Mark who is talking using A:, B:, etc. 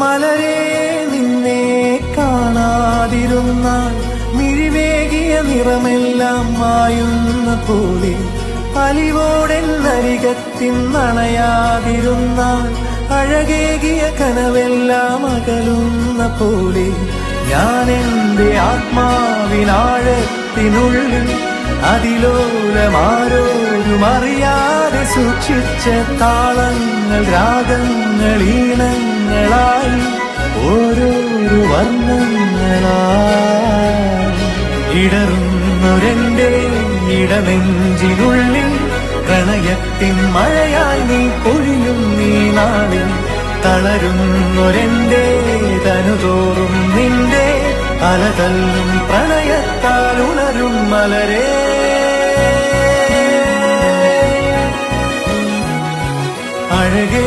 A: മലരെ നിന്നെ കാണാതിരുന്നാൽ മിഴിവേകിയ നിറമെല്ലാം മായുന്ന പോലെ അലിവോടെന്നരികത്തിന്നണയാതിരുന്നാൽ അഴകേകിയ കനവെല്ലാം അകലുന്ന പോലെ ഞാൻ എൻ്റെ ആത്മാവിനാഴത്തിനുള്ളിൽ അതിലോലമാരോരും അറിയാതെ സൂക്ഷിച്ച താളങ്ങൾ രാഗങ്ങൾ ഈണങ്ങളായി ഓരോരോ വർണ്ണങ്ങളായി ഇടറുന്നൊരെന്റെ ഇടനെഞ്ചിനുള്ളിൽ പ്രണയത്തിൻ മഴയായി നീ പൊഴിയും നീ നാളിൽ തളരുന്നൊരെന്റെ തനുതോറും നിന്റെ അലതല്ലും പ്രണയത്താൽ ഉണരും മലരേ അഴകേ